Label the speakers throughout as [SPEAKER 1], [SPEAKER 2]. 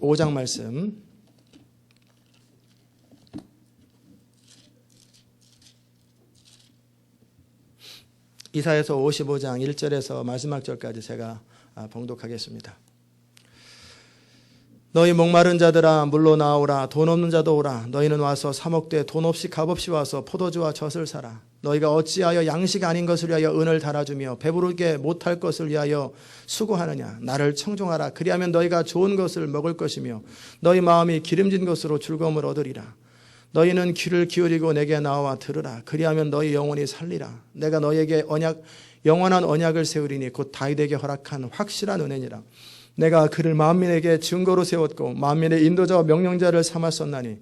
[SPEAKER 1] 5장 말씀 이사야서 55장 1절에서 마지막 절까지 제가 봉독하겠습니다. 너희 목마른 자들아 물로 나오라. 돈 없는 자도 오라. 너희는 와서 사 먹되 돈 없이 값없이 와서 포도주와 젖을 사라. 너희가 어찌하여 양식 아닌 것을 위하여 은을 달아주며 배부르게 못할 것을 위하여 수고하느냐. 나를 청종하라. 그리하면 너희가 좋은 것을 먹을 것이며 너희 마음이 기름진 것으로 즐거움을 얻으리라. 너희는 귀를 기울이고 내게 나와 들으라. 그리하면 너희 영혼이 살리라. 내가 너희에게 영원한 언약을 세우리니 곧 다윗에게 허락한 확실한 은혜니라. 내가 그를 만민에게 증거로 세웠고 만민의 인도자와 명령자를 삼았었나니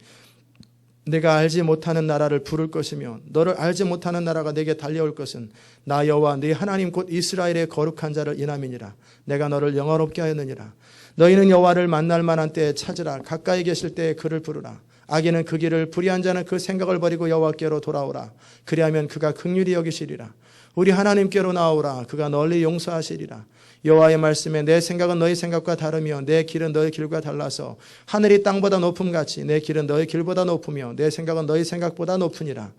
[SPEAKER 1] 내가 알지 못하는 나라를 부를 것이며 너를 알지 못하는 나라가 내게 달려올 것은 나 여호와 네 하나님 곧 이스라엘의 거룩한 자를 인함이니라. 내가 너를 영화롭게 하였느니라. 너희는 여호와를 만날 만한 때에 찾으라. 가까이 계실 때에 그를 부르라. 악인은 그 길을 불의한 자는 그 생각을 버리고 여호와께로 돌아오라. 그리하면 그가 긍휼히 여기시리라. 우리 하나님께로 나오라. 그가 널리 용서하시리라. 여호와의 말씀에 내 생각은 너희 생각과 다르며 내 길은 너희 길과 달라서 하늘이 땅보다 높음같이 내 길은 너희 길보다 높으며 내 생각은 너희 생각보다 높으니라.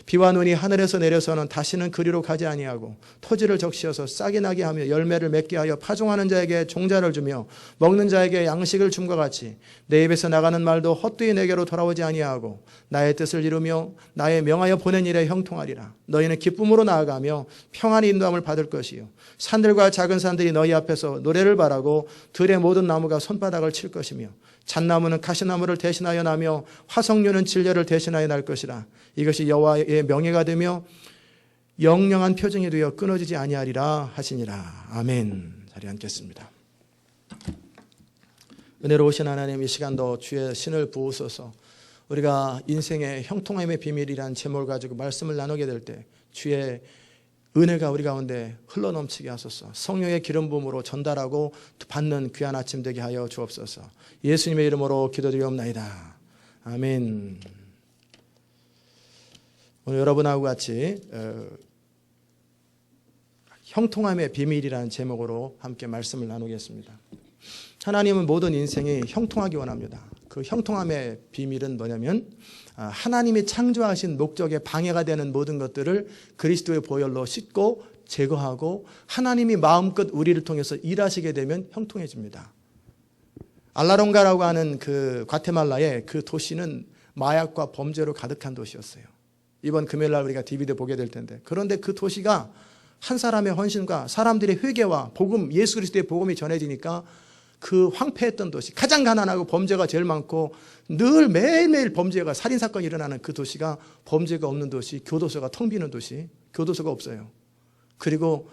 [SPEAKER 1] 비와 눈이 하늘에서 내려서는 다시는 그리로 가지 아니하고 토지를 적시어서 싹이 나게 하며 열매를 맺게 하여 파종하는 자에게 종자를 주며 먹는 자에게 양식을 줌과 같이 내 입에서 나가는 말도 헛되이 내게로 돌아오지 아니하고 나의 뜻을 이루며 나의 명하여 보낸 일에 형통하리라. 너희는 기쁨으로 나아가며 평안히 인도함을 받을 것이요 산들과 작은 산들이 너희 앞에서 노래를 바라고 들의 모든 나무가 손바닥을 칠 것이며 잣나무는 가시나무를 대신하여 나며 화석류는 진려를 대신하여 날 것이라. 이것이 여호와의 명예가 되며 영영한 표징이 되어 끊어지지 아니하리라 하시니라. 아멘. 자리에 앉겠습니다. 은혜로우신 하나님, 이 시간도 주의 신을 부으소서. 우리가 인생의 형통함의 비밀이란 제목을 가지고 말씀을 나누게 될 때 주의 은혜가 우리 가운데 흘러넘치게 하소서. 성령의 기름 부음으로 전달하고 받는 귀한 아침 되게 하여 주옵소서. 예수님의 이름으로 기도드리옵나이다. 아멘. 오늘 여러분하고 같이 형통함의 비밀이라는 제목으로 함께 말씀을 나누겠습니다. 하나님은 모든 인생이 형통하기 원합니다. 그 형통함의 비밀은 뭐냐면 하나님이 창조하신 목적에 방해가 되는 모든 것들을 그리스도의 보혈로 씻고 제거하고 하나님이 마음껏 우리를 통해서 일하시게 되면 형통해집니다. 알라론가라고 하는 그 과테말라의 그 도시는 마약과 범죄로 가득한 도시였어요. 이번 금요일날 우리가 DVD 보게 될 텐데, 그런데 그 도시가 한 사람의 헌신과 사람들의 회개와 복음, 예수 그리스도의 복음이 전해지니까 그 황폐했던 도시, 가장 가난하고 범죄가 제일 많고 늘 매일매일 범죄가 살인사건이 일어나는 그 도시가 범죄가 없는 도시, 교도소가 텅 비는 도시, 교도소가 없어요. 그리고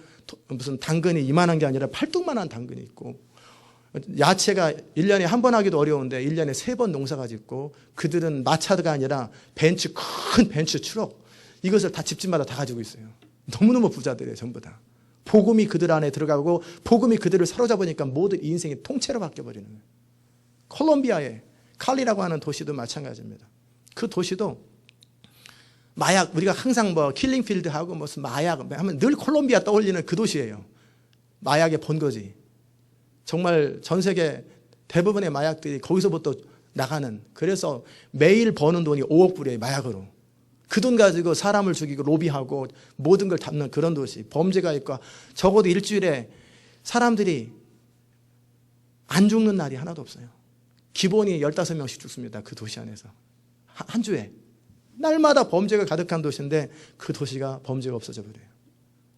[SPEAKER 1] 무슨 당근이 이만한 게 아니라 팔뚝만한 당근이 있고, 야채가 1년에 한 번 하기도 어려운데 1년에 3번 농사가 짓고, 그들은 마차가 아니라 큰 벤츠 트럭, 이것을 다 집집마다 다 가지고 있어요. 너무너무 부자들이에요. 전부 다. 복음이 그들 안에 들어가고 복음이 그들을 사로잡으니까 모든 인생이 통째로 바뀌어버리는 거예요. 콜롬비아의 칼리라고 하는 도시도 마찬가지입니다. 그 도시도 마약, 우리가 항상 뭐 킬링필드하고 무슨 마약 하면 늘 콜롬비아 떠올리는 그 도시예요. 마약의 본거지. 정말 전 세계 대부분의 마약들이 거기서부터 나가는, 그래서 매일 버는 돈이 5억 불이에요. 마약으로. 그 돈 가지고 사람을 죽이고 로비하고 모든 걸 담는 그런 도시. 범죄가 있고 적어도 일주일에 사람들이 안 죽는 날이 하나도 없어요. 기본이 15명씩 죽습니다. 그 도시 안에서. 한 주에. 날마다 범죄가 가득한 도시인데 그 도시가 범죄가 없어져 버려요.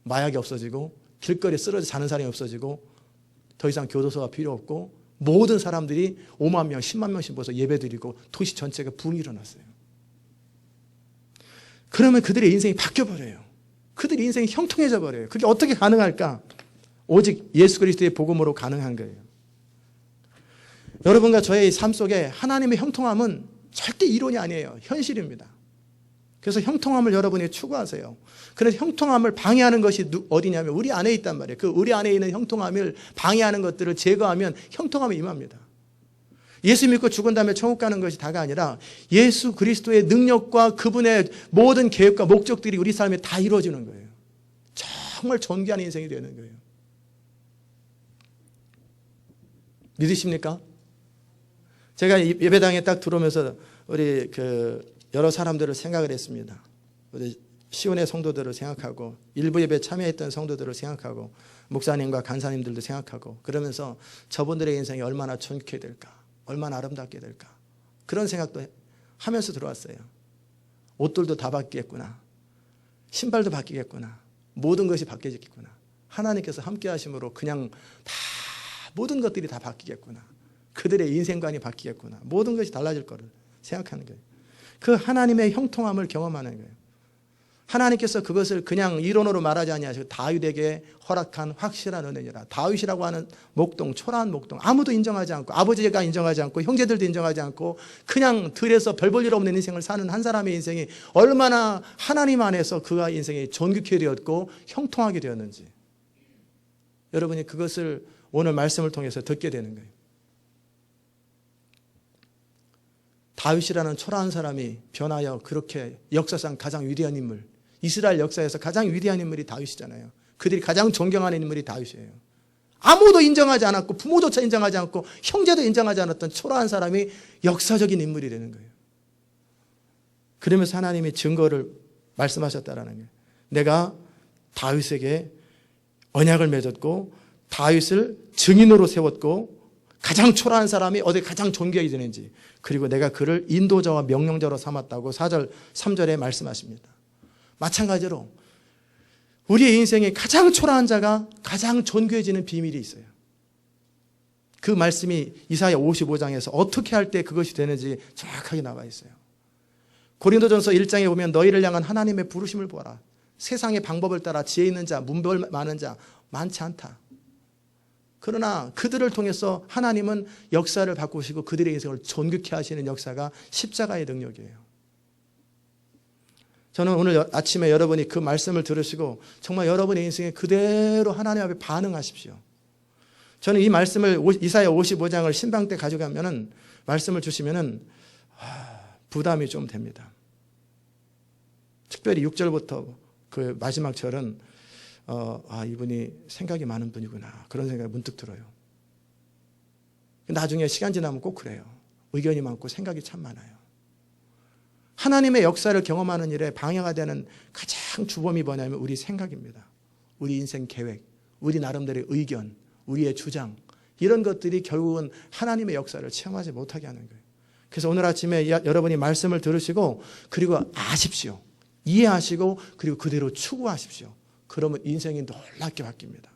[SPEAKER 1] 마약이 없어지고 길거리에 쓰러져 자는 사람이 없어지고 더 이상 교도소가 필요 없고 모든 사람들이 5만 명, 10만 명씩 모여서 예배드리고 도시 전체가 붐이 일어났어요. 그러면 그들의 인생이 바뀌어버려요. 그들의 인생이 형통해져 버려요. 그게 어떻게 가능할까? 오직 예수 그리스도의 복음으로 가능한 거예요. 여러분과 저의 삶 속에 하나님의 형통함은 절대 이론이 아니에요. 현실입니다. 그래서 형통함을 여러분이 추구하세요. 그래서 형통함을 방해하는 것이 어디냐면 우리 안에 있단 말이에요. 그 우리 안에 있는 형통함을 방해하는 것들을 제거하면 형통함이 임합니다. 예수 믿고 죽은 다음에 천국 가는 것이 다가 아니라 예수 그리스도의 능력과 그분의 모든 계획과 목적들이 우리 삶에 다 이루어지는 거예요. 정말 존귀한 인생이 되는 거예요. 믿으십니까? 제가 예배당에 딱 들어오면서 우리 여러 사람들을 생각을 했습니다. 우리 시온의 성도들을 생각하고 일부 예배 참여했던 성도들을 생각하고 목사님과 간사님들도 생각하고 그러면서 저분들의 인생이 얼마나 존귀해 될까, 얼마나 아름답게 될까 그런 생각도 하면서 들어왔어요. 옷들도 다 바뀌겠구나, 신발도 바뀌겠구나, 모든 것이 바뀌겠구나. 하나님께서 함께 하심으로 그냥 다 모든 것들이 다 바뀌겠구나. 그들의 인생관이 바뀌겠구나. 모든 것이 달라질 거를 생각하는 거예요. 그 하나님의 형통함을 경험하는 거예요. 하나님께서 그것을 그냥 이론으로 말하지 아니하시고 다윗에게 허락한 확실한 은혜니라. 다윗이라고 하는 목동, 초라한 목동, 아무도 인정하지 않고 아버지가 인정하지 않고 형제들도 인정하지 않고 그냥 들에서 별 볼 일 없는 인생을 사는 한 사람의 인생이 얼마나 하나님 안에서 그가 인생이 존귀케 되었고 형통하게 되었는지 여러분이 그것을 오늘 말씀을 통해서 듣게 되는 거예요. 다윗이라는 초라한 사람이 변하여 그렇게 역사상 가장 위대한 인물, 이스라엘 역사에서 가장 위대한 인물이 다윗이잖아요. 그들이 가장 존경하는 인물이 다윗이에요. 아무도 인정하지 않았고 부모조차 인정하지 않고 형제도 인정하지 않았던 초라한 사람이 역사적인 인물이 되는 거예요. 그러면서 하나님이 증거를 말씀하셨다라는 거예요. 내가 다윗에게 언약을 맺었고 다윗을 증인으로 세웠고 가장 초라한 사람이 어디 가장 존귀하게 되는지 그리고 내가 그를 인도자와 명령자로 삼았다고 4절 3절에 말씀하십니다. 마찬가지로 우리의 인생에 가장 초라한 자가 가장 존귀해지는 비밀이 있어요. 그 말씀이 이사야 55장에서 어떻게 할 때 그것이 되는지 정확하게 나와 있어요. 고린도전서 1장에 보면 너희를 향한 하나님의 부르심을 보아라. 세상의 방법을 따라 지혜 있는 자, 문벌 많은 자 많지 않다. 그러나 그들을 통해서 하나님은 역사를 바꾸시고 그들의 인생을 존귀케 하시는 역사가 십자가의 능력이에요. 저는 오늘 아침에 여러분이 그 말씀을 들으시고 정말 여러분의 인생에 그대로 하나님 앞에 반응하십시오. 저는 이 말씀을 이사야 55장을 신방 때 가져가면은 말씀을 주시면은 부담이 좀 됩니다. 특별히 6절부터 그 마지막 절은 이분이 생각이 많은 분이구나 그런 생각이 문득 들어요. 나중에 시간 지나면 꼭 그래요. 의견이 많고 생각이 참 많아요. 하나님의 역사를 경험하는 일에 방해가 되는 가장 주범이 뭐냐면 우리 생각입니다. 우리 인생 계획, 우리 나름대로의 의견, 우리의 주장 이런 것들이 결국은 하나님의 역사를 체험하지 못하게 하는 거예요. 그래서 오늘 아침에 여러분이 말씀을 들으시고 그리고 아십시오. 이해하시고 그리고 그대로 추구하십시오. 그러면 인생이 놀랍게 바뀝니다.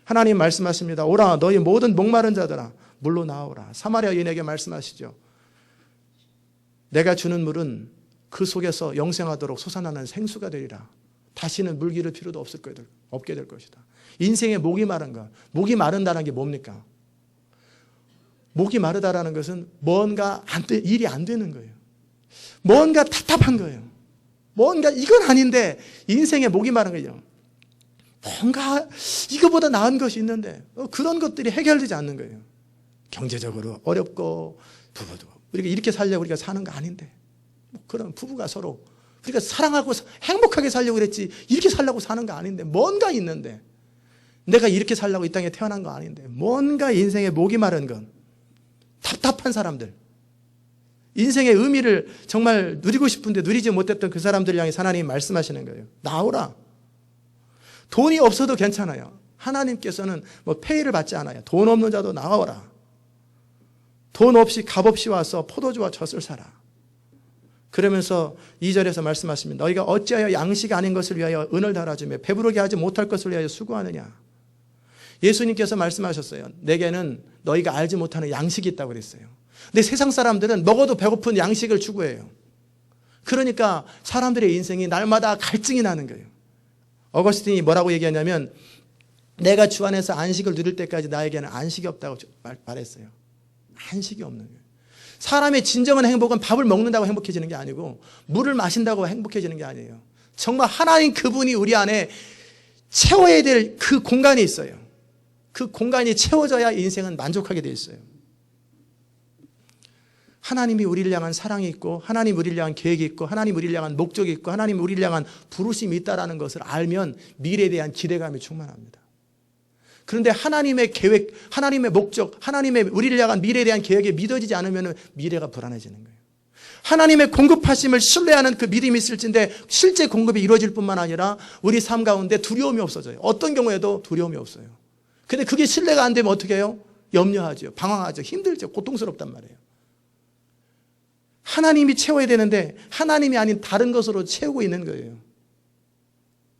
[SPEAKER 1] 하나님 말씀하십니다. 오라 너희 모든 목마른 자들아 물로 나오라. 사마리아 여인에게 말씀하시죠. 내가 주는 물은 그 속에서 영생하도록 솟아나는 생수가 되리라. 다시는 물 기를 필요도 없게 될 것이다. 인생에 목이 마른 것. 목이 마른다는 게 뭡니까? 목이 마르다라는 것은 뭔가 일이 안 되는 거예요. 뭔가 답답한 거예요. 뭔가 이건 아닌데 인생에 목이 마른 거예요. 뭔가 이거보다 나은 것이 있는데 그런 것들이 해결되지 않는 거예요. 경제적으로 어렵고 부부도 우리가 이렇게 살려고 우리가 사는 거 아닌데 그런 부부가 서로 우리가 사랑하고 행복하게 살려고 그랬지 이렇게 살려고 사는 거 아닌데 뭔가 있는데 내가 이렇게 살려고 이 땅에 태어난 거 아닌데 뭔가 인생에 목이 마른 건 답답한 사람들 인생의 의미를 정말 누리고 싶은데 누리지 못했던 그 사람들을 향해 하나님이 말씀하시는 거예요. 나오라. 돈이 없어도 괜찮아요. 하나님께서는 페이를 받지 않아요. 돈 없는 자도 나오라. 돈 없이 값 없이 와서 포도주와 젖을 사라. 그러면서 2절에서 말씀하십니다. 너희가 어찌하여 양식 아닌 것을 위하여 은을 달아주며 배부르게 하지 못할 것을 위하여 수고하느냐. 예수님께서 말씀하셨어요. 내게는 너희가 알지 못하는 양식이 있다고 그랬어요. 근데 세상 사람들은 먹어도 배고픈 양식을 추구해요. 그러니까 사람들의 인생이 날마다 갈증이 나는 거예요. 어거스틴이 뭐라고 얘기하냐면 내가 주 안에서 안식을 누릴 때까지 나에게는 안식이 없다고 말했어요. 안식이 없는 거예요. 사람의 진정한 행복은 밥을 먹는다고 행복해지는 게 아니고 물을 마신다고 행복해지는 게 아니에요. 정말 하나님 그분이 우리 안에 채워야 될 그 공간이 있어요. 그 공간이 채워져야 인생은 만족하게 돼 있어요. 하나님이 우리를 향한 사랑이 있고 하나님 우리를 향한 계획이 있고 하나님 우리를 향한 목적이 있고 하나님 우리를 향한 부르심이 있다는 것을 알면 미래에 대한 기대감이 충만합니다. 그런데 하나님의 계획, 하나님의 목적, 하나님의 우리를 향한 미래에 대한 계획이 믿어지지 않으면 미래가 불안해지는 거예요. 하나님의 공급하심을 신뢰하는 그 믿음이 있을진데 실제 공급이 이루어질 뿐만 아니라 우리 삶 가운데 두려움이 없어져요. 어떤 경우에도 두려움이 없어요. 근데 그게 신뢰가 안 되면 어떻게 해요? 염려하죠. 방황하죠. 힘들죠. 고통스럽단 말이에요. 하나님이 채워야 되는데 하나님이 아닌 다른 것으로 채우고 있는 거예요.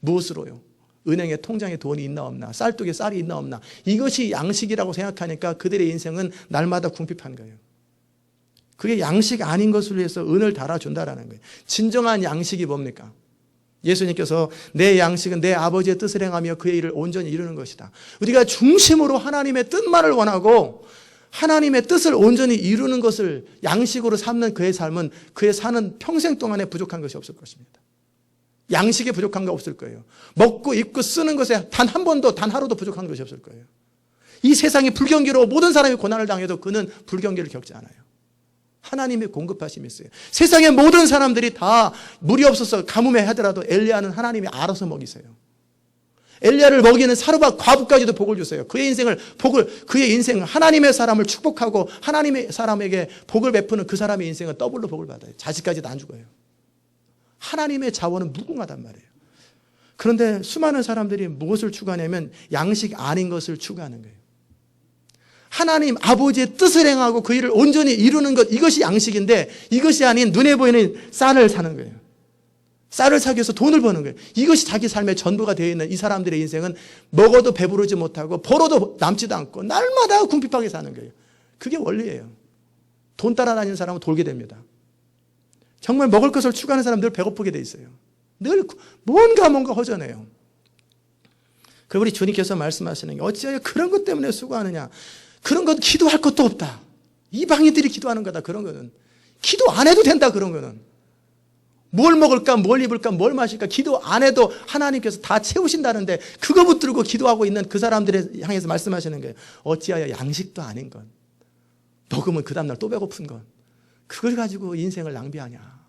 [SPEAKER 1] 무엇으로요? 은행에 통장에 돈이 있나 없나, 쌀독에 쌀이 있나 없나, 이것이 양식이라고 생각하니까 그들의 인생은 날마다 궁핍한 거예요. 그게 양식 아닌 것을 위해서 은을 달아준다라는 거예요. 진정한 양식이 뭡니까? 예수님께서 내 양식은 내 아버지의 뜻을 행하며 그의 일을 온전히 이루는 것이다. 우리가 중심으로 하나님의 뜻만을 원하고 하나님의 뜻을 온전히 이루는 것을 양식으로 삼는 그의 삶은 그의 사는 평생 동안에 부족한 것이 없을 것입니다. 양식에 부족한 거 없을 거예요. 먹고 입고 쓰는 것에 단 한 번도 단 하루도 부족한 것이 없을 거예요. 이 세상이 불경기로 모든 사람이 고난을 당해도 그는 불경기를 겪지 않아요. 하나님의 공급하심이 있어요. 세상의 모든 사람들이 다 물이 없어서 가뭄에 하더라도 엘리야는 하나님이 알아서 먹이세요. 엘리야를 먹이는 사르밧 과부까지도 복을 주세요. 그의 인생을 하나님의 사람을 축복하고 하나님의 사람에게 복을 베푸는 그 사람의 인생은 더블로 복을 받아요. 자식까지도 안 죽어요. 하나님의 자원은 무궁하단 말이에요. 그런데 수많은 사람들이 무엇을 추구하냐면 양식 아닌 것을 추구하는 거예요. 하나님 아버지의 뜻을 행하고 그 일을 온전히 이루는 것, 이것이 양식인데 이것이 아닌 눈에 보이는 쌀을 사는 거예요. 쌀을 사기 위해서 돈을 버는 거예요. 이것이 자기 삶의 전부가 되어 있는 이 사람들의 인생은 먹어도 배부르지 못하고 벌어도 남지도 않고 날마다 궁핍하게 사는 거예요. 그게 원리예요. 돈 따라다니는 사람은 돌게 됩니다. 정말 먹을 것을 추구하는 사람은 늘 배고프게 돼 있어요. 늘 뭔가 허전해요. 그 우리 주님께서 말씀하시는 게 어찌하여 그런 것 때문에 수고하느냐. 그런 것 기도할 것도 없다. 이방인들이 기도하는 거다. 그런 거는 기도 안 해도 된다. 그런 거는 뭘 먹을까, 뭘 입을까, 뭘 마실까 기도 안 해도 하나님께서 다 채우신다는데 그거 붙들고 기도하고 있는 그 사람들에 향해서 말씀하시는 거예요. 어찌하여 양식도 아닌 것, 먹으면 그 다음날 또 배고픈 것, 그걸 가지고 인생을 낭비하냐.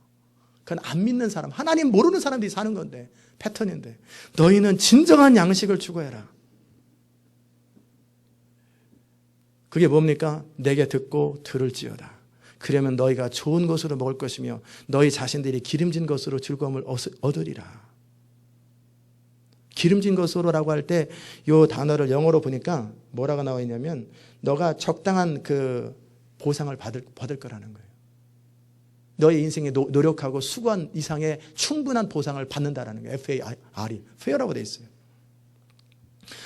[SPEAKER 1] 그건 안 믿는 사람, 하나님 모르는 사람들이 사는 건데, 패턴인데, 너희는 진정한 양식을 추구해라. 그게 뭡니까? 내게 듣고 들을지어다. 그러면 너희가 좋은 것으로 먹을 것이며 너희 자신들이 기름진 것으로 즐거움을 얻으리라. 기름진 것으로라고 할 때 이 단어를 영어로 보니까 뭐라고 나와 있냐면 너가 적당한 그 보상을 받을 거라는 거예요. 너의 인생에 노력하고 수고한 이상의 충분한 보상을 받는다라는 거예요. FAR이 fair라고 되어 있어요.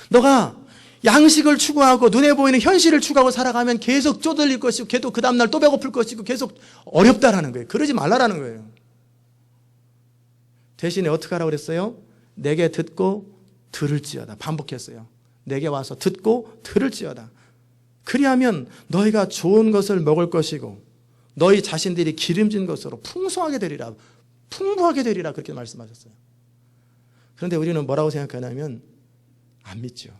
[SPEAKER 1] 너가 양식을 추구하고 눈에 보이는 현실을 추구하고 살아가면 계속 쪼들릴 것이고 계속 그 다음날 또 배고플 것이고 계속 어렵다라는 거예요. 그러지 말라라는 거예요. 대신에 어떻게 하라고 그랬어요? 내게 듣고 들을지어다. 반복했어요. 내게 와서 듣고 들을지어다. 그리하면 너희가 좋은 것을 먹을 것이고 너희 자신들이 기름진 것으로 풍성하게 되리라. 풍부하게 되리라. 그렇게 말씀하셨어요. 그런데 우리는 뭐라고 생각하냐면 안 믿죠.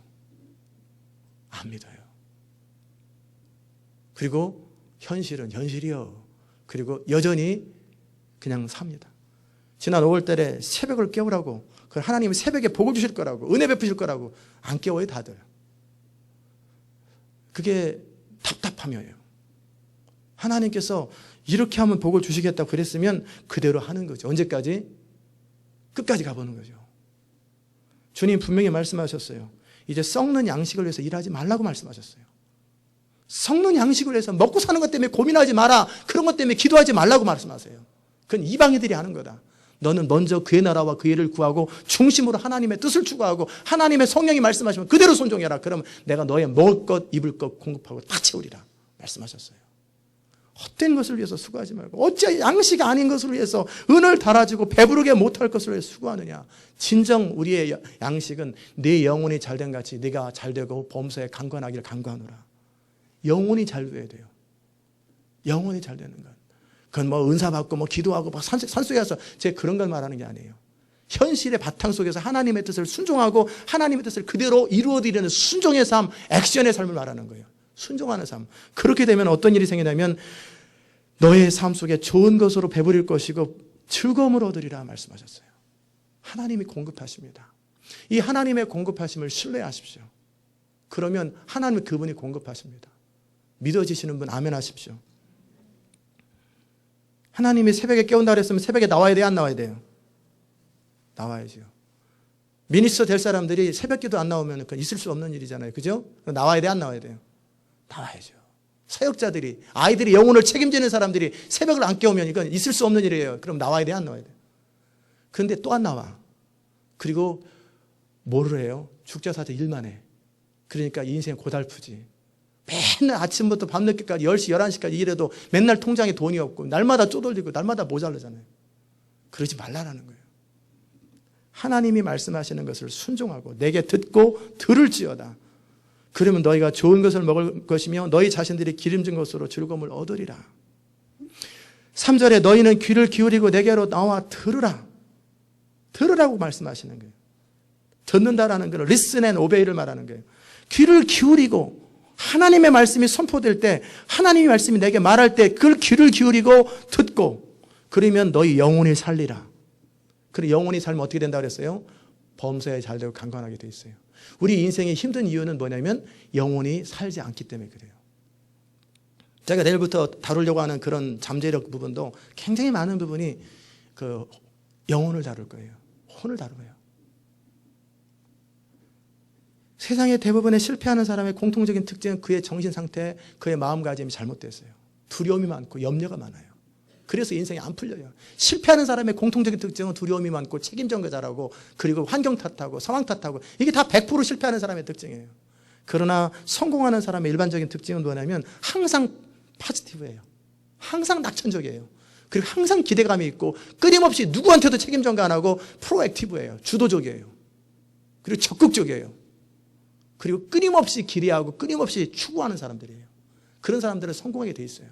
[SPEAKER 1] 안 믿어요. 그리고 현실은 현실이요. 그리고 여전히 그냥 삽니다. 지난 5월 달에 새벽을 깨우라고, 하나님이 새벽에 복을 주실 거라고, 은혜 베푸실 거라고 안 깨워요, 다들. 그게 답답함이에요. 하나님께서 이렇게 하면 복을 주시겠다고 그랬으면 그대로 하는 거죠. 언제까지? 끝까지 가보는 거죠. 주님 분명히 말씀하셨어요. 이제 썩는 양식을 위해서 일하지 말라고 말씀하셨어요. 썩는 양식을 위해서 먹고 사는 것 때문에 고민하지 마라. 그런 것 때문에 기도하지 말라고 말씀하세요. 그건 이방인들이 하는 거다. 너는 먼저 그의 나라와 그의 일을 구하고 중심으로 하나님의 뜻을 추구하고 하나님의 성령이 말씀하시면 그대로 순종해라. 그러면 내가 너의 먹을 것, 입을 것 공급하고 다 채우리라 말씀하셨어요. 헛된 것을 위해서 수고하지 말고 어찌 양식 아닌 것을 위해서 은을 달아주고 배부르게 못할 것을 위해서 수고하느냐. 진정 우리의 양식은 네 영혼이 잘된 같이 네가 잘되고 범사에 강건하기를 간구하노라. 영혼이 잘 돼야 돼요. 영혼이 잘 되는 것. 그건 뭐 은사 받고 뭐 기도하고 막 산속에 가서 제가 그런 걸 말하는 게 아니에요. 현실의 바탕 속에서 하나님의 뜻을 순종하고 하나님의 뜻을 그대로 이루어드리는 순종의 삶, 액션의 삶을 말하는 거예요. 순종하는 삶. 그렇게 되면 어떤 일이 생기냐면 너의 삶 속에 좋은 것으로 배부릴 것이고 즐거움을 얻으리라 그러면 하나님은 그분이 공급하십니다. 믿어지시는 분 아멘 하십시오. 하나님이 새벽에 깨운다 그랬으면 새벽에 나와야 돼요, 안 나와야 돼요? 나와야죠. 미니스터 될 사람들이 새벽 기도 안 나오면 있을 수 없는 일이잖아요. 그죠? 나와야 돼, 안 나와야 돼요? 나와야죠. 사역자들이, 아이들이 영혼을 책임지는 사람들이 새벽을 안 깨우면 이건 있을 수 없는 일이에요. 그럼 나와야 돼, 안 나와야 돼요? 그런데 또 안 나와. 그리고 뭐를 해요? 죽자사자 일만 해. 그러니까 이 인생 고달프지. 맨날 아침부터 밤늦게까지 10시, 11시까지 일해도 맨날 통장에 돈이 없고 날마다 쪼들리고 날마다 모자르잖아요. 그러지 말라라는 거예요. 하나님이 말씀하시는 것을 순종하고 내게 듣고 들을지어다. 그러면 너희가 좋은 것을 먹을 것이며 너희 자신들이 기름진 것으로 즐거움을 얻으리라. 3절에 너희는 귀를 기울이고 내게로 나와 들으라. 들으라고 말씀하시는 거예요. 듣는다라는 건 listen and obey를 말하는 거예요. 귀를 기울이고 하나님의 말씀이 선포될 때, 하나님의 말씀이 내게 말할 때 그걸 귀를 기울이고 듣고, 그러면 너희 영혼이 살리라. 그리고 영혼이 살면 어떻게 된다고 그랬어요? 범사에 잘되고 강건하게 돼 있어요. 우리 인생이 힘든 이유는 뭐냐면 영혼이 살지 않기 때문에 그래요. 제가 내일부터 다루려고 하는 그런 잠재력 부분도 굉장히 많은 부분이 그 영혼을 다룰 거예요. 혼을 다루고요. 세상의 대부분의 실패하는 사람의 공통적인 특징은 그의 정신 상태, 그의 마음가짐이 잘못됐어요. 두려움이 많고 염려가 많아요. 그래서 인생이 안 풀려요. 실패하는 사람의 공통적인 특징은 두려움이 많고 책임 전가 잘하고 그리고 환경 탓하고 상황 탓하고 이게 다 100% 실패하는 사람의 특징이에요. 그러나 성공하는 사람의 일반적인 특징은 뭐냐면 항상 포지티브예요. 항상 낙천적이에요. 그리고 항상 기대감이 있고 끊임없이 누구한테도 책임 전가 안 하고 프로액티브예요. 주도적이에요. 그리고 적극적이에요. 그리고 끊임없이 기대하고 끊임없이 추구하는 사람들이에요. 그런 사람들은 성공하게 돼 있어요.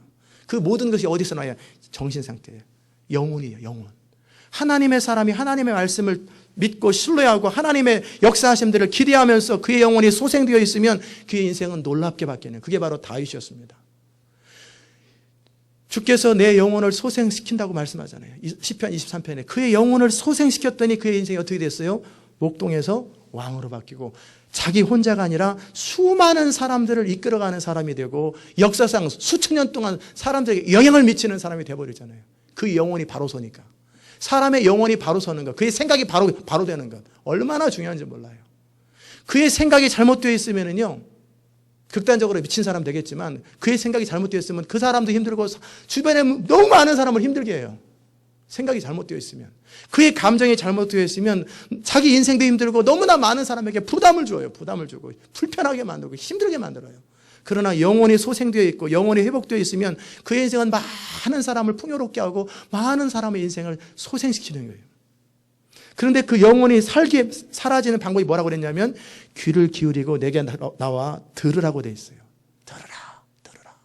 [SPEAKER 1] 그 모든 것이 어디서 나요? 정신 상태예요. 영혼이에요. 영혼. 하나님의 사람이 하나님의 말씀을 믿고 신뢰하고 하나님의 역사하심들을 기대하면서 그의 영혼이 소생되어 있으면 그의 인생은 놀랍게 바뀌는, 그게 바로 다윗이었습니다. 주께서 내 영혼을 소생시킨다고 말씀하잖아요. 시편 23편에 그의 영혼을 소생시켰더니 그의 인생이 어떻게 됐어요? 목동에서 왕으로 바뀌고 자기 혼자가 아니라 수많은 사람들을 이끌어가는 사람이 되고 역사상 수천 년 동안 사람들에게 영향을 미치는 사람이 되어버리잖아요. 그 영혼이 바로 서니까. 사람의 영혼이 바로 서는 것, 그의 생각이 바로 되는 것, 얼마나 중요한지 몰라요. 그의 생각이 잘못되어 있으면요, 극단적으로 미친 사람 되겠지만 그의 생각이 잘못되어 있으면 그 사람도 힘들고 주변에 너무 많은 사람을 힘들게 해요. 생각이 잘못되어 있으면. 그의 감정이 잘못되어 있으면 자기 인생도 힘들고 너무나 많은 사람에게 부담을 줘요. 부담을 주고 불편하게 만들고 힘들게 만들어요. 그러나 영혼이 소생되어 있고 영혼이 회복되어 있으면 그의 인생은 많은 사람을 풍요롭게 하고 많은 사람의 인생을 소생시키는 거예요. 그런데 그 영혼이 사라지는 방법이 뭐라고 그랬냐면 귀를 기울이고 내게 나와 들으라고 돼 있어요. 들으라.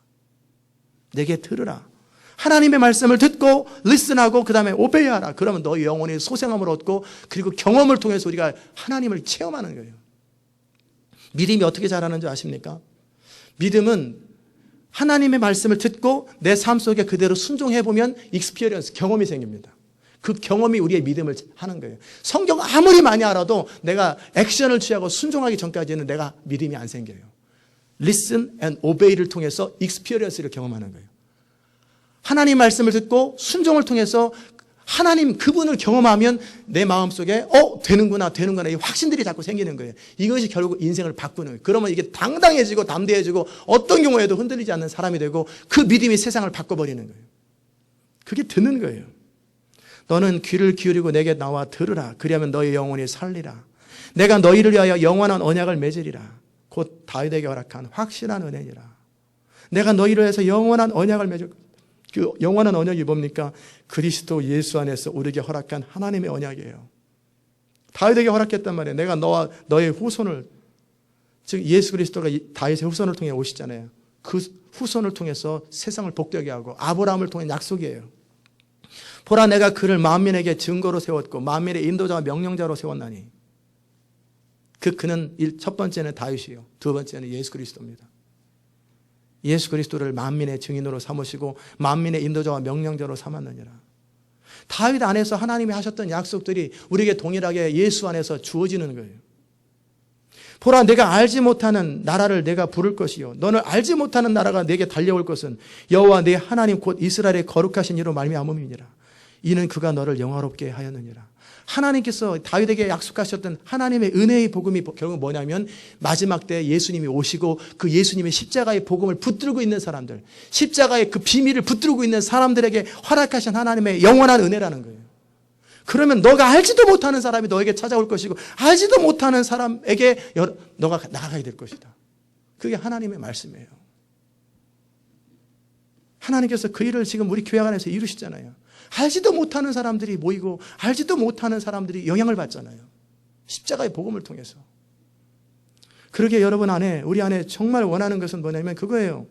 [SPEAKER 1] 내게 들으라. 하나님의 말씀을 듣고 리슨하고 그 다음에 오베이하라. 그러면 너희 영혼이 소생함을 얻고 그리고 경험을 통해서 우리가 하나님을 체험하는 거예요. 믿음이 어떻게 자라는 줄 아십니까? 믿음은 하나님의 말씀을 듣고 내 삶 속에 그대로 순종해보면 익스피리언스, 경험이 생깁니다. 그 경험이 우리의 믿음을 하는 거예요. 성경 아무리 많이 알아도 내가 액션을 취하고 순종하기 전까지는 내가 믿음이 안 생겨요. Listen and obey를 통해서 익스피리언스를 경험하는 거예요. 하나님 말씀을 듣고 순종을 통해서 하나님 그분을 경험하면 내 마음속에 되는구나 이 확신들이 자꾸 생기는 거예요. 이것이 결국 인생을 바꾸는 거예요. 그러면 이게 당당해지고 담대해지고 어떤 경우에도 흔들리지 않는 사람이 되고 그 믿음이 세상을 바꿔버리는 거예요. 그게 듣는 거예요. 너는 귀를 기울이고 내게 나와 들으라. 그리하면 너희 영혼이 살리라. 내가 너희를 위하여 영원한 언약을 맺으리라. 곧 다윗에게 허락한 확실한 은혜니라. 내가 너희를 위해서 영원한 언약을 맺을 것이다. 그 영원한 언약이 뭡니까? 그리스도 예수 안에서 우리에게 허락한 하나님의 언약이에요. 다윗에게 허락했단 말이에요. 내가 너와 너의 후손을, 즉 예수 그리스도가 다윗의 후손을 통해 오시잖아요. 그 후손을 통해서 세상을 복되게 하고 아브라함을 통해 약속이에요. 보라 내가 그를 만민에게 증거로 세웠고 만민의 인도자와 명령자로 세웠나니. 그는 첫 번째는 다윗이요, 두 번째는 예수 그리스도입니다. 예수 그리스도를 만민의 증인으로 삼으시고 만민의 인도자와 명령자로 삼았느니라. 다윗 안에서 하나님이 하셨던 약속들이 우리에게 동일하게 예수 안에서 주어지는 거예요. 보라, 내가 알지 못하는 나라를 내가 부를 것이요 너는 알지 못하는 나라가 내게 달려올 것은 여호와 내 하나님 곧 이스라엘의 거룩하신 이로 말미암음이니라. 이는 그가 너를 영화롭게 하였느니라. 하나님께서 다윗에게 약속하셨던 하나님의 은혜의 복음이 결국 뭐냐면 마지막 때 예수님이 오시고 그 예수님의 십자가의 복음을 붙들고 있는 사람들, 십자가의 그 비밀을 붙들고 있는 사람들에게 허락하신 하나님의 영원한 은혜라는 거예요. 그러면 너가 알지도 못하는 사람이 너에게 찾아올 것이고 알지도 못하는 사람에게 너가 나아가야 될 것이다. 그게 하나님의 말씀이에요. 하나님께서 그 일을 지금 우리 교회 안에서 이루시잖아요. 알지도 못하는 사람들이 모이고 알지도 못하는 사람들이 영향을 받잖아요. 십자가의 복음을 통해서. 그러게 여러분 안에, 우리 안에 정말 원하는 것은 뭐냐면 그거예요.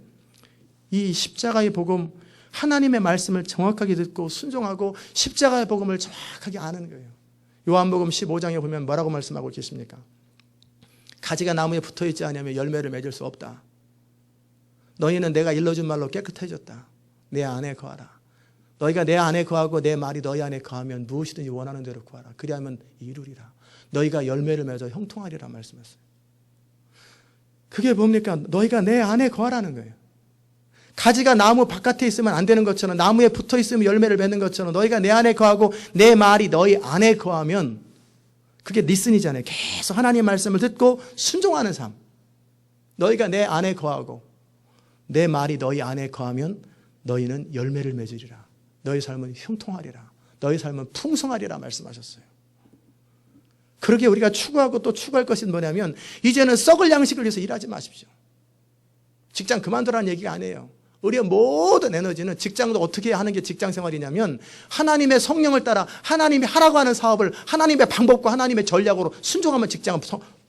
[SPEAKER 1] 이 십자가의 복음, 하나님의 말씀을 정확하게 듣고 순종하고 십자가의 복음을 정확하게 아는 거예요. 요한복음 15장에 보면 뭐라고 말씀하고 계십니까? 가지가 나무에 붙어있지 않으면 열매를 맺을 수 없다. 너희는 내가 일러준 말로 깨끗해졌다. 내 안에 거하라. 너희가 내 안에 거하고 내 말이 너희 안에 거하면 무엇이든지 원하는 대로 구하라. 그리하면 이루리라. 너희가 열매를 맺어 형통하리라 말씀했어요. 그게 뭡니까? 너희가 내 안에 거하라는 거예요. 가지가 나무 바깥에 있으면 안 되는 것처럼, 나무에 붙어 있으면 열매를 맺는 것처럼 너희가 내 안에 거하고 내 말이 너희 안에 거하면, 그게 리슨이잖아요. 계속 하나님의 말씀을 듣고 순종하는 삶. 너희가 내 안에 거하고 내 말이 너희 안에 거하면 너희는 열매를 맺으리라. 너희 삶은 형통하리라. 너희 삶은 풍성하리라 말씀하셨어요. 그러게 우리가 추구하고 또 추구할 것이 뭐냐면, 이제는 썩을 양식을 위해서 일하지 마십시오. 직장 그만두라는 얘기가 아니에요. 우리의 모든 에너지는, 직장도 어떻게 하는 게 직장 생활이냐면 하나님의 성령을 따라 하나님이 하라고 하는 사업을 하나님의 방법과 하나님의 전략으로 순종하면 직장은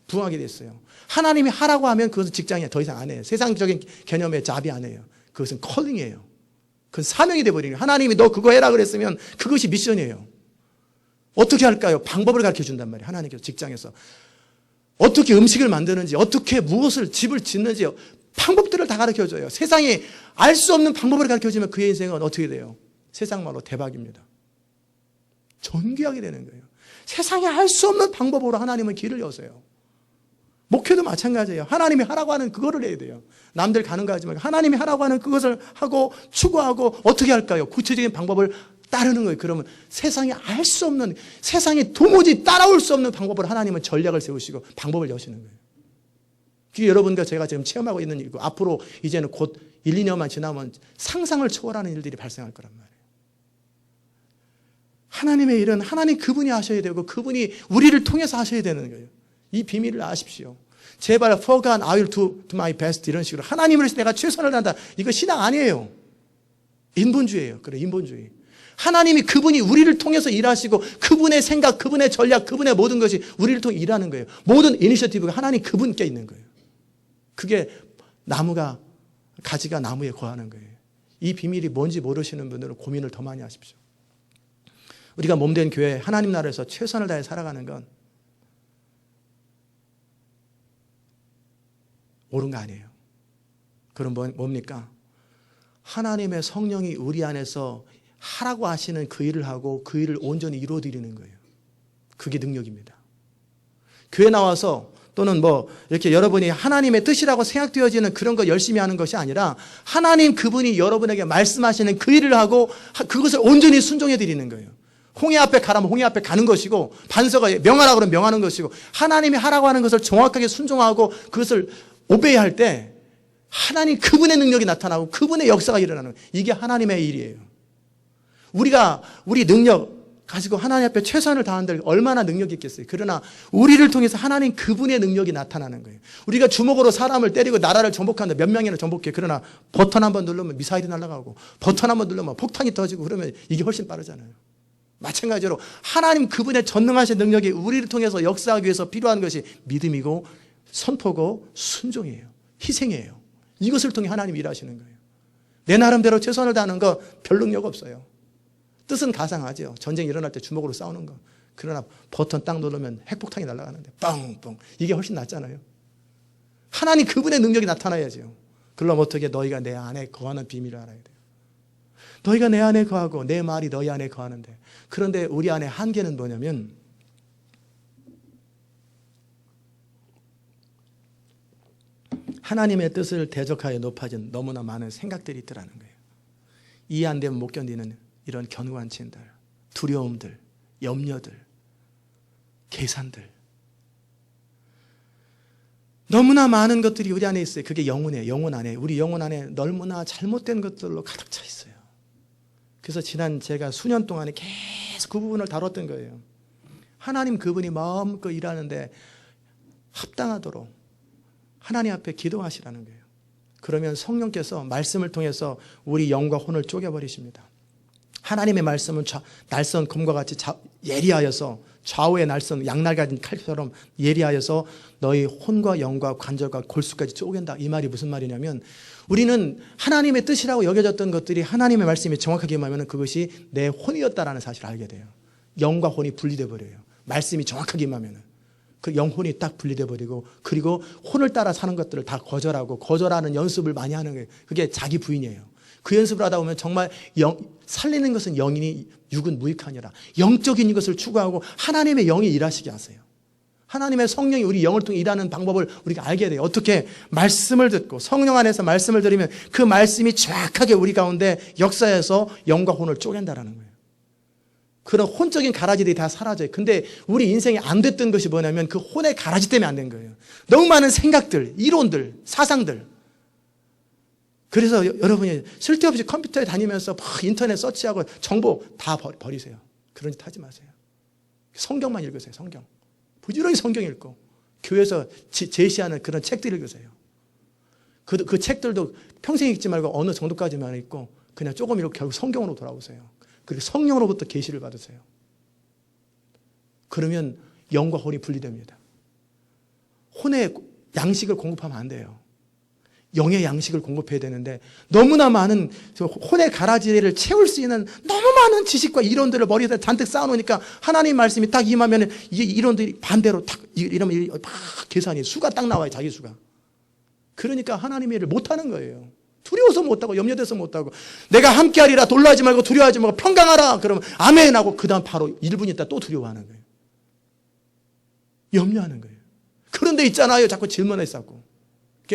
[SPEAKER 1] 부응하게 됐어요. 하나님이 하라고 하면 그것은 직장이 더 이상 안 해요. 세상적인 개념의 잡이 아니에요. 그것은 컬링이에요. 그건 사명이 되어버리는 거예요. 하나님이 너 그거 해라 그랬으면 그것이 미션이에요. 어떻게 할까요? 방법을 가르쳐 준단 말이에요. 하나님께서 직장에서 어떻게 음식을 만드는지, 어떻게 무엇을 집을 짓는지 방법들을 다 가르쳐줘요. 세상이 알 수 없는 방법을 가르쳐주면 그의 인생은 어떻게 돼요? 세상 말로 대박입니다. 존귀하게 되는 거예요. 세상에 알 수 없는 방법으로 하나님은 길을 여세요. 목회도 마찬가지예요. 하나님이 하라고 하는 그거를 해야 돼요. 남들 가는 거 하지 말고 하나님이 하라고 하는 그것을 하고 추구하고 어떻게 할까요? 구체적인 방법을 따르는 거예요. 그러면 세상에 알 수 없는, 세상에 도무지 따라올 수 없는 방법을 하나님은 전략을 세우시고 방법을 여시는 거예요. 그게 여러분과 제가 지금 체험하고 있는 일이고, 앞으로 이제는 곧 1, 2년만 지나면 상상을 초월하는 일들이 발생할 거란 말이에요. 하나님의 일은 하나님 그분이 하셔야 되고 그분이 우리를 통해서 하셔야 되는 거예요. 이 비밀을 아십시오. 제발 for God I will do my best 이런 식으로 하나님을 위해서 내가 최선을 다한다. 이거 신앙 아니에요. 인본주의예요. 그래, 인본주의. 하나님이 그분이 우리를 통해서 일하시고 그분의 생각, 그분의 전략, 그분의 모든 것이 우리를 통해 일하는 거예요. 모든 이니셔티브가 하나님 그분께 있는 거예요. 그게 나무가, 가지가 나무에 거하는 거예요. 이 비밀이 뭔지 모르시는 분들은 고민을 더 많이 하십시오. 우리가 몸된 교회, 하나님 나라에서 최선을 다해 살아가는 건 옳은 거 아니에요. 그럼 뭡니까? 하나님의 성령이 우리 안에서 하라고 하시는 그 일을 하고 그 일을 온전히 이루어드리는 거예요. 그게 능력입니다. 교회 나와서 또는 이렇게 여러분이 하나님의 뜻이라고 생각되어지는 그런 거 열심히 하는 것이 아니라 하나님 그분이 여러분에게 말씀하시는 그 일을 하고 그것을 온전히 순종해 드리는 거예요. 홍해 앞에 가라면 홍해 앞에 가는 것이고, 반서가 명하라고 그러면 명하는 것이고, 하나님이 하라고 하는 것을 정확하게 순종하고 그것을 오베이할 때 하나님 그분의 능력이 나타나고 그분의 역사가 일어나는 거예요. 이게 하나님의 일이에요. 우리가 우리 능력 가지고 하나님 앞에 최선을 다하는데 얼마나 능력이 있겠어요. 그러나 우리를 통해서 하나님 그분의 능력이 나타나는 거예요. 우리가 주먹으로 사람을 때리고 나라를 정복하는데 몇 명이나 정복해. 그러나 버튼 한번 누르면 미사일이 날아가고 버튼 한번 누르면 폭탄이 터지고 그러면 이게 훨씬 빠르잖아요. 마찬가지로 하나님 그분의 전능하신 능력이 우리를 통해서 역사하기 위해서 필요한 것이 믿음이고 선포고 순종이에요. 희생이에요. 이것을 통해 하나님이 일하시는 거예요. 내 나름대로 최선을 다하는 거 별 능력 없어요. 뜻은 가상하죠. 전쟁이 일어날 때 주먹으로 싸우는 거. 그러나 버튼 딱 누르면 핵폭탄이 날아가는데 뻥뻥. 이게 훨씬 낫잖아요. 하나님 그분의 능력이 나타나야죠. 그럼 어떻게 너희가 내 안에 거하는 비밀을 알아야 돼요. 너희가 내 안에 거하고 내 말이 너희 안에 거하는데, 그런데 우리 안에 한계는 뭐냐면 하나님의 뜻을 대적하여 높아진 너무나 많은 생각들이 있더라는 거예요. 이해 안 되면 못 견디는 이런 견고한침들, 두려움들, 염려들, 계산들. 너무나 많은 것들이 우리 안에 있어요. 그게 영혼이에요. 영혼 안에. 우리 영혼 안에 너무나 잘못된 것들로 가득 차 있어요. 그래서 지난 제가 수년 동안에 계속 그 부분을 다뤘던 거예요. 하나님 그분이 마음껏 일하는데 합당하도록 하나님 앞에 기도하시라는 거예요. 그러면 성령께서 말씀을 통해서 우리 영과 혼을 쪼개버리십니다. 하나님의 말씀은 날선 검과 같이 예리하여서 좌우의 날선 양날 가진 칼처럼 예리하여서 너희 혼과 영과 관절과 골수까지 쪼갠다. 이 말이 무슨 말이냐면 우리는 하나님의 뜻이라고 여겨졌던 것들이 하나님의 말씀이 정확하게 임하면 그것이 내 혼이었다라는 사실을 알게 돼요. 영과 혼이 분리돼 버려요. 말씀이 정확하게 임하면 그 영혼이 딱 분리돼 버리고 그리고 혼을 따라 사는 것들을 다 거절하는 연습을 많이 하는 거예요. 그게 자기 부인이에요. 그 연습을 하다 보면 정말 살리는 것은 영이니 육은 무익하니라. 영적인 것을 추구하고 하나님의 영이 일하시게 하세요. 하나님의 성령이 우리 영을 통해 일하는 방법을 우리가 알게 돼요. 어떻게? 말씀을 듣고 성령 안에서 말씀을 들으면 그 말씀이 정확하게 우리 가운데 역사해서 영과 혼을 쪼갠다라는 거예요. 그런 혼적인 가라지들이 다 사라져요. 근데 우리 인생이 안 됐던 것이 뭐냐면 그 혼의 가라지 때문에 안 된 거예요. 너무 많은 생각들, 이론들, 사상들. 그래서 여러분이 쓸데없이 컴퓨터에 다니면서 막 인터넷 서치하고 정보 다 버리세요. 그런 짓 하지 마세요. 성경만 읽으세요. 성경. 부지런히 성경 읽고 교회에서 제시하는 그런 책들 읽으세요. 그 책들도 평생 읽지 말고 어느 정도까지만 읽고 그냥 조금 읽고 결국 성경으로 돌아오세요. 그리고 성령으로부터 계시를 받으세요. 그러면 영과 혼이 분리됩니다. 혼의 양식을 공급하면 안 돼요. 영의 양식을 공급해야 되는데 너무나 많은 혼의 가라지를 채울 수 있는 너무 많은 지식과 이론들을 머리에다 잔뜩 쌓아놓으니까 하나님 말씀이 딱 임하면 이게 이론들이 반대로 딱 이러면 막 계산이 수가 딱 나와요. 자기 수가. 그러니까 하나님의 일을 못하는 거예요. 두려워서 못하고 염려돼서 못하고 내가 함께하리라 놀라지 말고 두려워하지 말고 평강하라 그러면 아멘 하고 그 다음 바로 1분 있다 또 두려워하는 거예요. 염려하는 거예요. 그런데 있잖아요. 자꾸 질문을 쌓고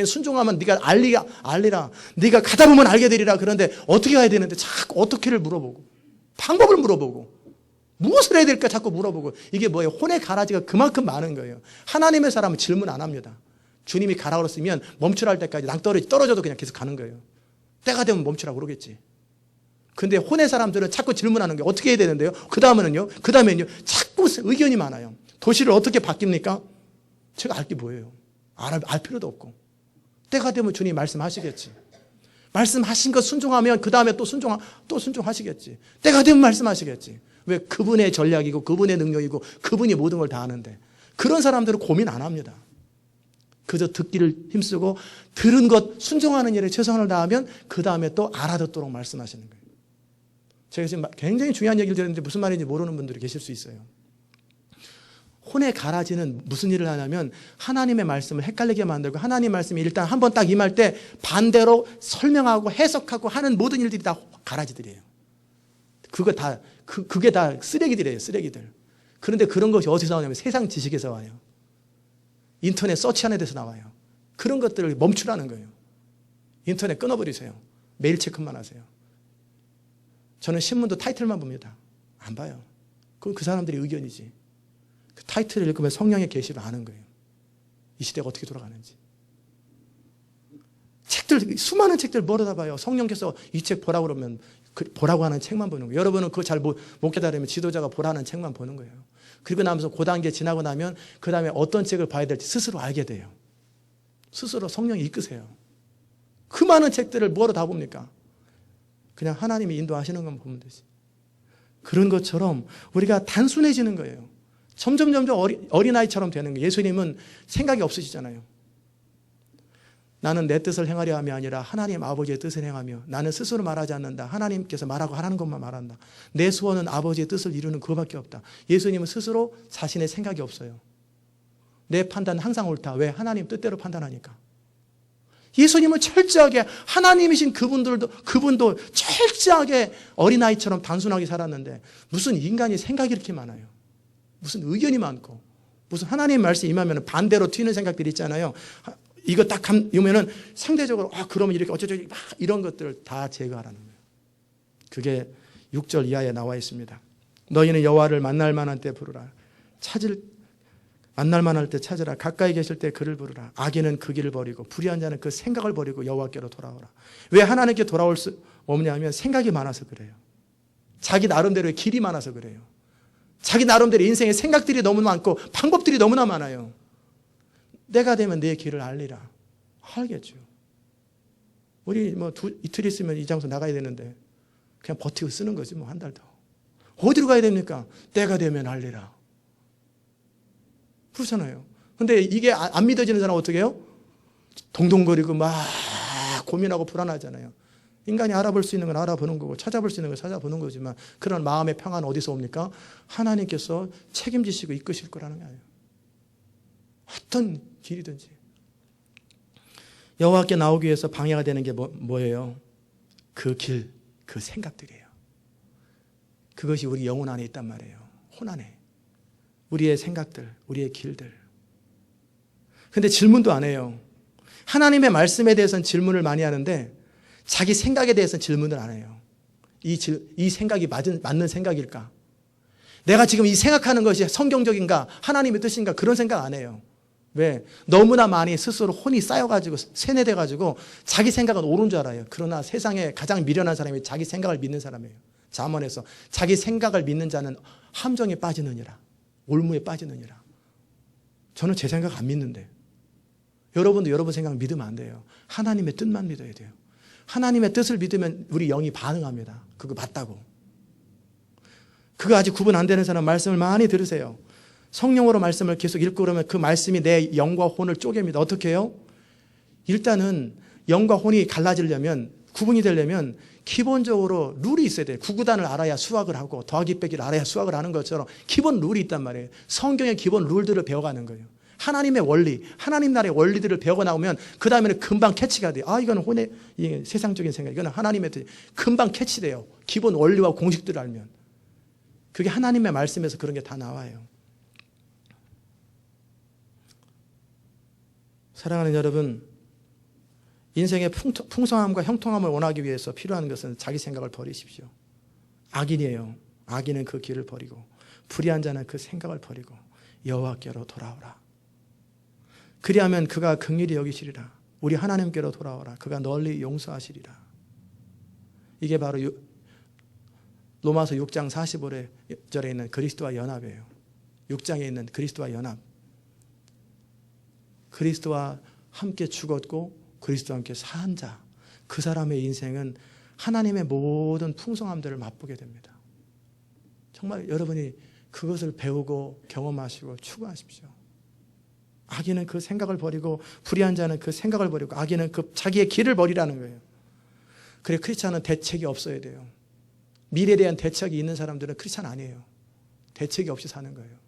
[SPEAKER 1] 순종하면 네가 알리라. 네가 가다 보면 알게 되리라. 그런데 어떻게 해야 되는데 자꾸 어떻게를 물어보고 방법을 물어보고 무엇을 해야 될까 자꾸 물어보고 이게 뭐예요? 혼의 가라지가 그만큼 많은 거예요. 하나님의 사람은 질문 안 합니다. 주님이 가라 그랬으면 멈추라 할 때까지 낭떠러지 떨어져도 그냥 계속 가는 거예요. 때가 되면 멈추라고 그러겠지. 근데 혼의 사람들은 자꾸 질문하는 게 어떻게 해야 되는데요? 그 다음에는요 자꾸 의견이 많아요. 도시를 어떻게 바뀝니까? 제가 알 게 뭐예요? 알 필요도 없고 때가 되면 주님이 말씀하시겠지. 말씀하신 것 순종하면 그 다음에 또 순종하시겠지. 때가 되면 말씀하시겠지. 왜? 그분의 전략이고 그분의 능력이고 그분이 모든 걸 다 아는데 그런 사람들은 고민 안 합니다. 그저 듣기를 힘쓰고 들은 것 순종하는 일에 최선을 다하면 그 다음에 또 알아듣도록 말씀하시는 거예요. 제가 지금 굉장히 중요한 얘기를 드렸는데 무슨 말인지 모르는 분들이 계실 수 있어요. 혼의 가라지는 무슨 일을 하냐면 하나님의 말씀을 헷갈리게 만들고 하나님의 말씀이 일단 한번 딱 임할 때 반대로 설명하고 해석하고 하는 모든 일들이 다 가라지들이에요. 그게 다 쓰레기들이에요. 쓰레기들. 그런데 그런 것이 어디서 나오냐면 세상 지식에서 와요. 인터넷 서치하는 데서 나와요. 그런 것들을 멈추라는 거예요. 인터넷 끊어버리세요. 메일 체크만 하세요. 저는 신문도 타이틀만 봅니다. 안 봐요. 그건 그 사람들의 의견이지. 그 타이틀을 읽으면 성령의 계시를 아는 거예요. 이 시대가 어떻게 돌아가는지. 책들, 수많은 책들 뭐로다 봐요. 성령께서 이 책 보라고 그러면 보라고 하는 책만 보는 거예요. 여러분은 그거 잘 못 깨달으면 지도자가 보라는 책만 보는 거예요. 그리고 나면서 그 단계 지나고 나면 그 다음에 어떤 책을 봐야 될지 스스로 알게 돼요. 스스로 성령이 이끄세요. 그 많은 책들을 뭐로 다 봅니까? 그냥 하나님이 인도하시는 것만 보면 되지. 그런 것처럼 우리가 단순해지는 거예요. 점점 어린아이처럼 되는 거예요. 예수님은 생각이 없으시잖아요. 나는 내 뜻을 행하려 함이 아니라 하나님 아버지의 뜻을 행하며 나는 스스로 말하지 않는다. 하나님께서 말하고 하라는 것만 말한다. 내 소원은 아버지의 뜻을 이루는 그거밖에 없다. 예수님은 스스로 자신의 생각이 없어요. 내 판단은 항상 옳다. 왜? 하나님 뜻대로 판단하니까. 예수님은 철저하게 하나님이신 그분도 철저하게 어린아이처럼 단순하게 살았는데 무슨 인간이 생각이 이렇게 많아요. 무슨 의견이 많고 무슨 하나님 말씀 임하면 반대로 튀는 생각들이 있잖아요. 이거 딱 이면은 상대적으로 그러면 이렇게 어쩌저쩌 막 이런 것들을 다 제거하라는 거예요. 그게 6절 이하에 나와 있습니다. 너희는 여호와를 만날 만한 때 부르라. 만날 만할 때 찾으라. 가까이 계실 때 그를 부르라. 악인은 그 길을 버리고 불의한 자는 그 생각을 버리고 여호와께로 돌아오라. 왜 하나님께 돌아올 수 없냐 하면 생각이 많아서 그래요. 자기 나름대로의 길이 많아서 그래요. 자기 나름대로 인생의 생각들이 너무 많고 방법들이 너무나 많아요. 내가 되면 내 길을 알리라. 알겠죠. 우리 이틀 있으면 이 장소 나가야 되는데 그냥 버티고 쓰는 거지 한 달 더. 어디로 가야 됩니까? 때가 되면 알리라. 그렇잖아요. 근데 이게 안 믿어지는 사람은 어떻게 해요? 동동거리고 막 고민하고 불안하잖아요. 인간이 알아볼 수 있는 건 알아보는 거고 찾아볼 수 있는 건 찾아보는 거지만 그런 마음의 평안은 어디서 옵니까? 하나님께서 책임지시고 이끄실 거라는 거예요. 어떤 길이든지. 여호와께 나오기 위해서 방해가 되는 게 뭐예요? 그 길, 그 생각들이에요. 그것이 우리 영혼 안에 있단 말이에요. 혼 안에. 우리의 생각들, 우리의 길들. 근데 질문도 안 해요. 하나님의 말씀에 대해서는 질문을 많이 하는데 자기 생각에 대해서는 질문을 안 해요. 이 생각이 맞는 생각일까? 내가 지금 이 생각하는 것이 성경적인가? 하나님의 뜻인가? 그런 생각 안 해요. 왜? 너무나 많이 스스로 혼이 쌓여가지고 세뇌돼가지고 자기 생각은 옳은 줄 알아요. 그러나 세상에 가장 미련한 사람이 자기 생각을 믿는 사람이에요. 잠언에서 자기 생각을 믿는 자는 함정에 빠지느니라. 올무에 빠지느니라. 저는 제 생각 안 믿는데 여러분도 여러분 생각 믿으면 안 돼요. 하나님의 뜻만 믿어야 돼요. 하나님의 뜻을 믿으면 우리 영이 반응합니다. 그거 맞다고. 그거 아직 구분 안 되는 사람 말씀을 많이 들으세요. 성령으로 말씀을 계속 읽고 그러면 그 말씀이 내 영과 혼을 쪼갭니다. 어떻게 해요? 일단은 영과 혼이 갈라지려면 구분이 되려면 기본적으로 룰이 있어야 돼요. 구구단을 알아야 수학을 하고 더하기 빼기를 알아야 수학을 하는 것처럼 기본 룰이 있단 말이에요. 성경의 기본 룰들을 배워가는 거예요. 하나님의 원리, 하나님 나라의 원리들을 배워 나오면 그 다음에는 금방 캐치가 돼요. 이거는 혼의 세상적인 생각, 이거는 하나님의 뜻. 금방 캐치돼요. 기본 원리와 공식들을 알면. 그게 하나님의 말씀에서 그런 게 다 나와요. 사랑하는 여러분, 인생의 풍성함과 형통함을 원하기 위해서 필요한 것은 자기 생각을 버리십시오. 악인이에요. 악인은 그 길을 버리고 불의한 자는 그 생각을 버리고 여호와께로 돌아오라. 그리하면 그가 긍휼히 여기시리라. 우리 하나님께로 돌아오라. 그가 널리 용서하시리라. 이게 바로 로마서 6장 45절에 있는 그리스도와 연합이에요. 6장에 있는 그리스도와 연합. 그리스도와 함께 죽었고 그리스도와 함께 산 자, 그 사람의 인생은 하나님의 모든 풍성함들을 맛보게 됩니다. 정말 여러분이 그것을 배우고 경험하시고 추구하십시오. 악인은 그 생각을 버리고 불의한 자는 그 생각을 버리고 악인은 그 자기의 길을 버리라는 거예요. 그래, 크리스찬은 대책이 없어야 돼요. 미래에 대한 대책이 있는 사람들은 크리스찬 아니에요. 대책이 없이 사는 거예요.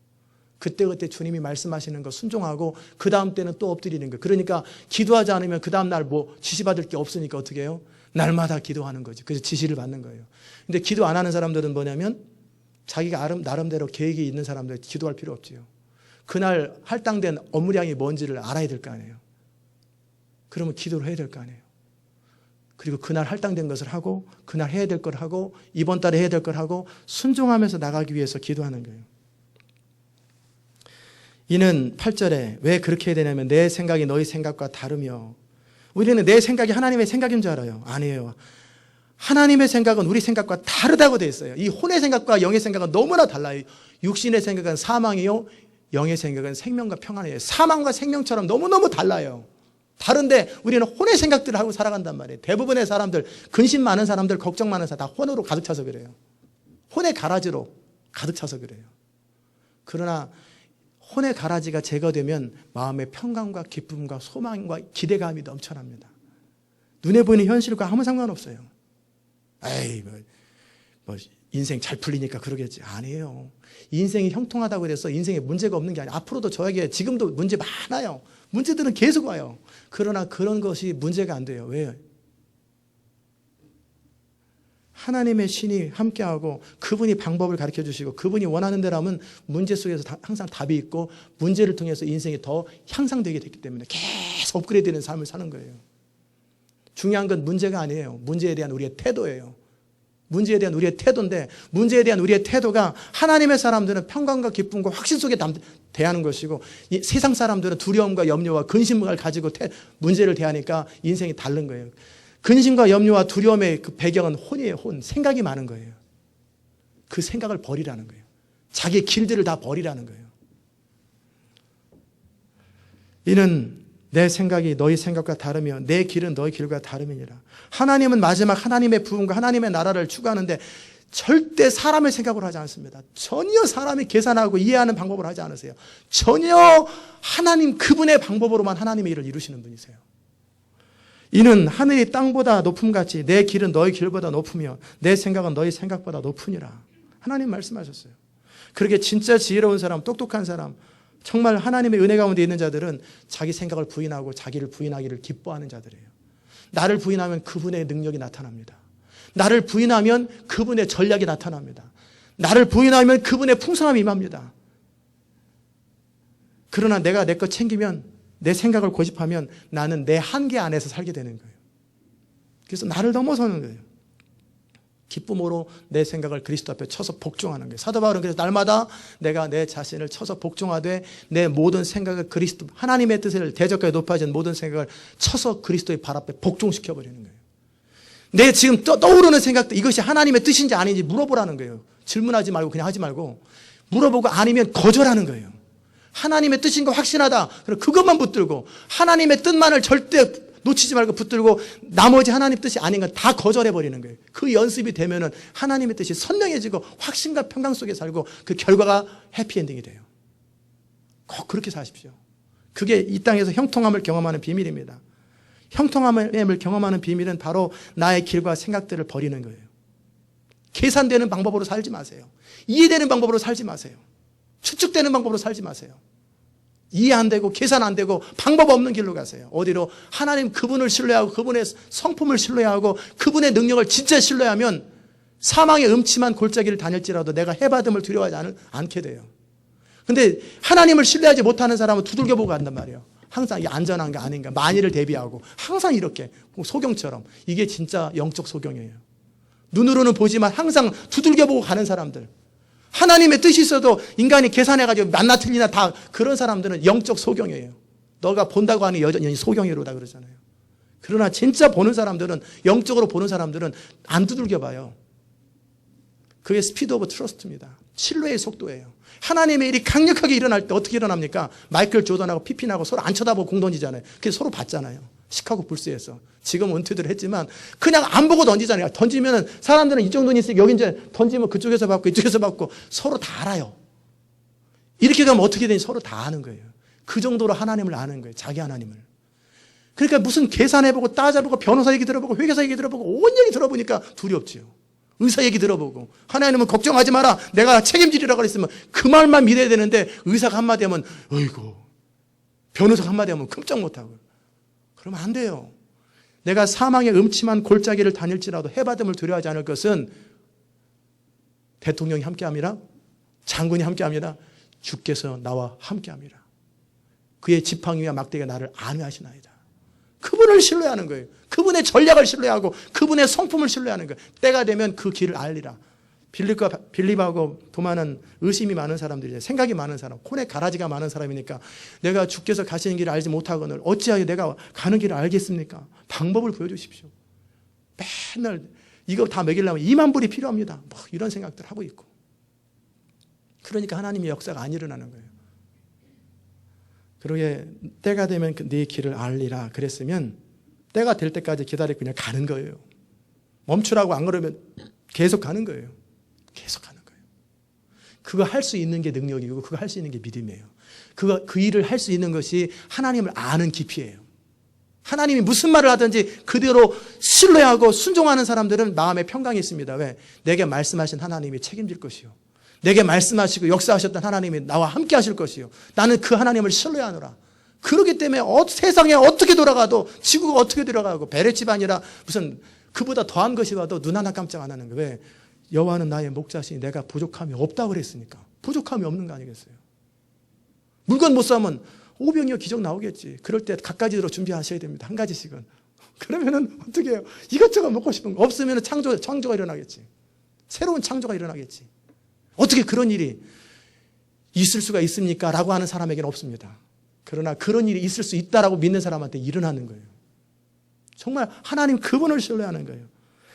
[SPEAKER 1] 그때그때 주님이 말씀하시는 거 순종하고 그 다음 때는 또 엎드리는 거예요. 그러니까 기도하지 않으면 그 다음 날 지시받을 게 없으니까 어떻게 해요? 날마다 기도하는 거죠. 그래서 지시를 받는 거예요. 근데 기도 안 하는 사람들은 뭐냐면 자기가 나름대로 계획이 있는 사람들 기도할 필요 없지요. 그날 할당된 업무량이 뭔지를 알아야 될 거 아니에요. 그러면 기도를 해야 될 거 아니에요. 그리고 그날 할당된 것을 하고 그날 해야 될 걸 하고 이번 달에 해야 될 걸 하고 순종하면서 나가기 위해서 기도하는 거예요. 이는 8절에 왜 그렇게 해야 되냐면 내 생각이 너희 생각과 다르며, 우리는 내 생각이 하나님의 생각인 줄 알아요. 아니에요. 하나님의 생각은 우리 생각과 다르다고 되어 있어요. 이 혼의 생각과 영의 생각은 너무나 달라요. 육신의 생각은 사망이요, 영의 생각은 생명과 평안이에요. 사망과 생명처럼 너무너무 달라요. 다른데 우리는 혼의 생각들을 하고 살아간단 말이에요. 대부분의 사람들, 근심 많은 사람들, 걱정 많은 사람들 다 혼으로 가득 차서 그래요. 혼의 가라지로 가득 차서 그래요. 그러나 혼의 가라지가 제거되면 마음의 평강과 기쁨과 소망과 기대감이 넘쳐납니다. 눈에 보이는 현실과 아무 상관없어요. 에이, 인생 잘 풀리니까 그러겠지. 아니에요. 인생이 형통하다고 해서 인생에 문제가 없는 게 아니에요. 앞으로도 저에게 지금도 문제 많아요. 문제들은 계속 와요. 그러나 그런 것이 문제가 안 돼요. 왜요? 하나님의 신이 함께하고 그분이 방법을 가르쳐 주시고 그분이 원하는 대로 하면 문제 속에서 항상 답이 있고 문제를 통해서 인생이 더 향상되게 됐기 때문에 계속 업그레이드되는 삶을 사는 거예요. 중요한 건 문제가 아니에요. 문제에 대한 우리의 태도예요. 문제에 대한 우리의 태도인데 문제에 대한 우리의 태도가 하나님의 사람들은 평강과 기쁨과 확신 속에 대하는 것이고 이 세상 사람들은 두려움과 염려와 근심을 가지고 문제를 대하니까 인생이 다른 거예요. 근심과 염려와 두려움의 그 배경은 혼이에요. 혼. 생각이 많은 거예요. 그 생각을 버리라는 거예요. 자기의 길들을 다 버리라는 거예요. 이는 내 생각이 너희 생각과 다르며 내 길은 너희 길과 다름이니라. 하나님은 마지막 하나님의 부흥과 하나님의 나라를 추구하는데 절대 사람의 생각으로 하지 않습니다. 전혀 사람이 계산하고 이해하는 방법으로 하지 않으세요. 전혀 하나님 그분의 방법으로만 하나님의 일을 이루시는 분이세요. 이는 하늘이 땅보다 높음같이 내 길은 너희 길보다 높으며 내 생각은 너희 생각보다 높으니라. 하나님 말씀하셨어요. 그렇게 진짜 지혜로운 사람, 똑똑한 사람, 정말 하나님의 은혜 가운데 있는 자들은 자기 생각을 부인하고 자기를 부인하기를 기뻐하는 자들이에요. 나를 부인하면 그분의 능력이 나타납니다. 나를 부인하면 그분의 전략이 나타납니다. 나를 부인하면 그분의 풍성함이 임합니다. 그러나 내가 내 것 챙기면 내 생각을 고집하면 나는 내 한계 안에서 살게 되는 거예요. 그래서 나를 넘어서는 거예요. 기쁨으로 내 생각을 그리스도 앞에 쳐서 복종하는 거예요. 사도 바울은 그래서 날마다 내가 내 자신을 쳐서 복종하되 내 모든 생각을 그리스도 하나님의 뜻을 대적하게 높아진 모든 생각을 쳐서 그리스도의 발 앞에 복종시켜버리는 거예요. 내 지금 떠오르는 생각도 이것이 하나님의 뜻인지 아닌지 물어보라는 거예요. 질문하지 말고 그냥 하지 말고 물어보고 아니면 거절하는 거예요. 하나님의 뜻인 거 확신하다. 그럼 그것만 붙들고 하나님의 뜻만을 절대 놓치지 말고 붙들고 나머지 하나님 뜻이 아닌 건 다 거절해버리는 거예요. 그 연습이 되면은 하나님의 뜻이 선명해지고 확신과 평강 속에 살고 그 결과가 해피엔딩이 돼요. 꼭 그렇게 사십시오. 그게 이 땅에서 형통함을 경험하는 비밀입니다. 형통함을 경험하는 비밀은 바로 나의 길과 생각들을 버리는 거예요. 계산되는 방법으로 살지 마세요. 이해되는 방법으로 살지 마세요. 추측되는 방법으로 살지 마세요. 이해 안 되고 계산 안 되고 방법 없는 길로 가세요. 어디로? 하나님 그분을 신뢰하고 그분의 성품을 신뢰하고 그분의 능력을 진짜 신뢰하면 사망의 음침한 골짜기를 다닐지라도 내가 해받음을 두려워하지 않게 돼요. 근데 하나님을 신뢰하지 못하는 사람은 두들겨보고 간단 말이에요. 항상 이게 안전한 게 아닌가 만일을 대비하고 항상 이렇게 소경처럼 이게 진짜 영적 소경이에요. 눈으로는 보지만 항상 두들겨보고 가는 사람들, 하나님의 뜻이 있어도 인간이 계산해가지고 만나 틀리나 다 그런 사람들은 영적 소경이에요. 너가 본다고 하니 여전히 소경이로다 그러잖아요. 그러나 진짜 보는 사람들은 영적으로 보는 사람들은 안 두들겨봐요. 그게 스피드 오브 트러스트입니다. 신뢰의 속도예요. 하나님의 일이 강력하게 일어날 때 어떻게 일어납니까? 마이클 조던하고 피핀하고 서로 안 쳐다보고 공 던지잖아요. 그래서 서로 봤잖아요. 시카고 불스에서. 지금 은퇴들 했지만 그냥 안 보고 던지잖아요. 던지면 사람들은 이쪽 눈이 있으니까 여기 이제 던지면 그쪽에서 받고 이쪽에서 받고 서로 다 알아요. 이렇게 가면 어떻게 되는지 서로 다 아는 거예요. 그 정도로 하나님을 아는 거예요. 자기 하나님을. 그러니까 무슨 계산해보고 따져보고 변호사 얘기 들어보고 회계사 얘기 들어보고 온 얘기 들어보니까 두렵지요. 의사 얘기 들어보고 하나님은 걱정하지 마라 내가 책임지리라고 그랬으면 그 말만 믿어야 되는데 의사가 한마디 하면 어이구 변호사가 한마디 하면 끔찍 못하고 그러면 안 돼요. 내가 사망의 음침한 골짜기를 다닐지라도 해받음을 두려워하지 않을 것은 대통령이 함께함이라 장군이 함께합니다. 주께서 나와 함께함이라. 그의 지팡이와 막대기가 나를 안위하시나이다. 그분을 신뢰하는 거예요. 그분의 전략을 신뢰하고 그분의 성품을 신뢰하는 거예요. 때가 되면 그 길을 알리라. 빌립하고 도마는 의심이 많은 사람들이죠. 생각이 많은 사람, 콘에 가라지가 많은 사람이니까 내가 주께서 가시는 길을 알지 못하거늘 어찌하여 내가 가는 길을 알겠습니까? 방법을 보여주십시오. 맨날 이거 다 먹이려면 2만 불이 필요합니다. 뭐 이런 생각들 하고 있고. 그러니까 하나님의 역사가 안 일어나는 거예요. 그러게 때가 되면 네 길을 알리라 그랬으면 때가 될 때까지 기다리고 그냥 가는 거예요. 멈추라고 안 그러면 계속 가는 거예요. 계속 가는 거예요. 그거 할 수 있는 게 능력이고 그거 할 수 있는 게 믿음이에요. 그 일을 할 수 있는 것이 하나님을 아는 깊이예요. 하나님이 무슨 말을 하든지 그대로 신뢰하고 순종하는 사람들은 마음에 평강이 있습니다. 왜? 내게 말씀하신 하나님이 책임질 것이요. 내게 말씀하시고 역사하셨던 하나님이 나와 함께 하실 것이요. 나는 그 하나님을 신뢰하노라. 그렇기 때문에 세상에 어떻게 돌아가도 지구가 어떻게 돌아가고 베레 집안이라 무슨 그보다 더한 것이 와도 눈 하나 깜짝 안 하는 거예요. 왜? 여호와는 나의 목자시니 내가 부족함이 없다고 그랬으니까. 부족함이 없는 거 아니겠어요? 물건 못 사면 오병이어 기적 나오겠지. 그럴 때 갖가지로 준비하셔야 됩니다. 한 가지씩은. 그러면은 어떻게 해요? 이것저것 먹고 싶은 거 없으면 창조가 일어나겠지. 새로운 창조가 일어나겠지. 어떻게 그런 일이 있을 수가 있습니까? 라고 하는 사람에게는 없습니다. 그러나 그런 일이 있을 수 있다라고 믿는 사람한테 일어나는 거예요. 정말 하나님 그분을 신뢰하는 거예요.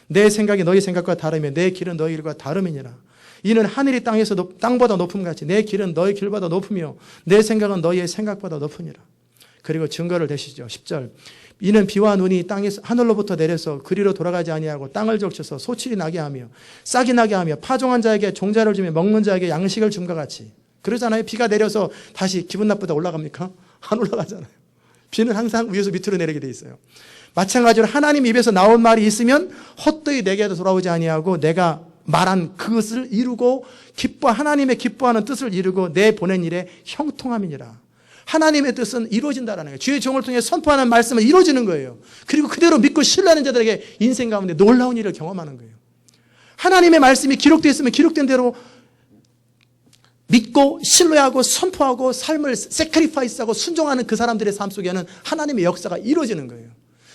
[SPEAKER 1] 내 생각이 너희 생각과 다르며 내 길은 너희 길과 다름이니라. 이는 하늘이 땅보다 높음 같이 내 길은 너희 길보다 높으며 내 생각은 너희의 생각보다 높으니라. 그리고 증거를 대시죠. 10절. 이는 비와 눈이 땅에서 하늘로부터 내려서 그리로 돌아가지 아니하고 땅을 적셔서 소출이 나게 하며 싹이 나게 하며 파종한 자에게 종자를 주며 먹는 자에게 양식을 줌과 같이. 그러잖아요. 비가 내려서 다시 기분 나쁘다 올라갑니까? 안 올라가잖아요. 비는 항상 위에서 밑으로 내리게 돼 있어요. 마찬가지로 하나님 입에서 나온 말이 있으면 헛되이 내게도 돌아오지 아니하고 내가 말한 그것을 이루고 하나님의 기뻐하는 뜻을 이루고 내 보낸 일에 형통함이니라. 하나님의 뜻은 이루어진다라는 거예요. 주의 종을 통해 선포하는 말씀은 이루어지는 거예요. 그리고 그대로 믿고 신뢰하는 자들에게 인생 가운데 놀라운 일을 경험하는 거예요. 하나님의 말씀이 기록되어 있으면 기록된 대로 믿고 신뢰하고 선포하고 삶을 세크리파이스하고 순종하는 그 사람들의 삶 속에는 하나님의 역사가 이루어지는 거예요.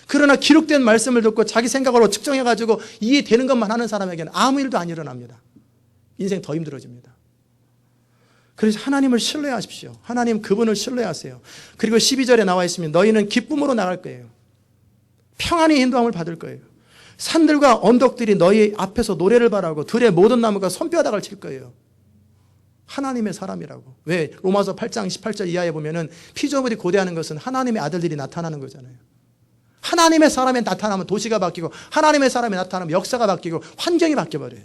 [SPEAKER 1] 그러나 기록된 말씀을 듣고 자기 생각으로 측정해가지고 이해되는 것만 하는 사람에게는 아무 일도 안 일어납니다. 인생 더 힘들어집니다. 그래서 하나님을 신뢰하십시오. 하나님 그분을 신뢰하세요. 그리고 12절에 나와 있습니다. 너희는 기쁨으로 나갈 거예요. 평안히 인도함을 받을 거예요. 산들과 언덕들이 너희 앞에서 노래를 바라고 들의 모든 나무가 손바닥을 칠 거예요. 하나님의 사람이라고. 왜? 로마서 8장 18절 이하에 보면은 피조물이 고대하는 것은 하나님의 아들들이 나타나는 거잖아요. 하나님의 사람이 나타나면 도시가 바뀌고 하나님의 사람이 나타나면 역사가 바뀌고 환경이 바뀌어버려요.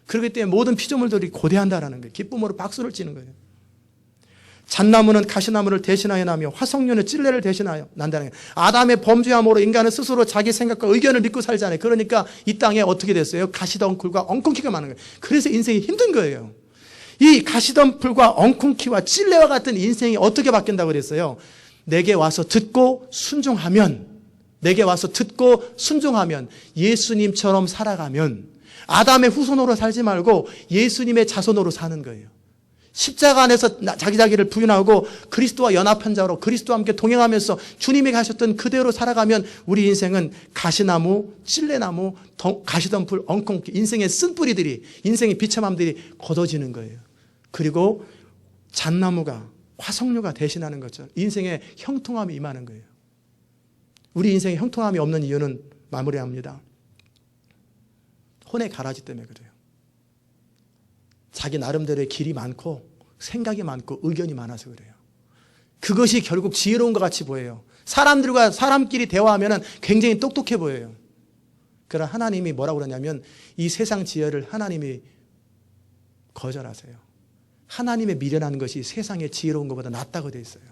[SPEAKER 1] 그렇기 때문에 모든 피조물들이 고대한다라는 거예요. 기쁨으로 박수를 치는 거예요. 잣나무는 가시나무를 대신하여 나며 화석류는 찔레를 대신하여 난다는 거예요. 아담의 범죄함으로 인간은 스스로 자기 생각과 의견을 믿고 살잖아요. 그러니까 이 땅에 어떻게 됐어요? 가시덩굴과 엉겅퀴가 많은 거예요. 그래서 인생이 힘든 거예요. 이 가시덩굴과 엉겅퀴와 찔레와 같은 인생이 어떻게 바뀐다고 그랬어요? 내게 와서 듣고 순종하면 예수님처럼 살아가면 아담의 후손으로 살지 말고 예수님의 자손으로 사는 거예요. 십자가 안에서 자기를 부인하고 그리스도와 연합한 자로 그리스도와 함께 동행하면서 주님이 가셨던 그대로 살아가면 우리 인생은 가시나무, 찔레나무, 가시덤불, 엉겅퀴 인생의 쓴뿌리들이 인생의 비참함들이 걷어지는 거예요. 그리고 잣나무가 화석류가 대신하는 것처럼 인생의 형통함이 임하는 거예요. 우리 인생에 형통함이 없는 이유는 마무리합니다. 혼의 가라지 때문에 그래요. 자기 나름대로의 길이 많고 생각이 많고 의견이 많아서 그래요. 그것이 결국 지혜로운 것 같이 보여요. 사람들과 사람끼리 대화하면 굉장히 똑똑해 보여요. 그러나 하나님이 뭐라고 그러냐면 이 세상 지혜를 하나님이 거절하세요. 하나님의 미련하는 것이 세상의 지혜로운 것보다 낫다고 되어 있어요.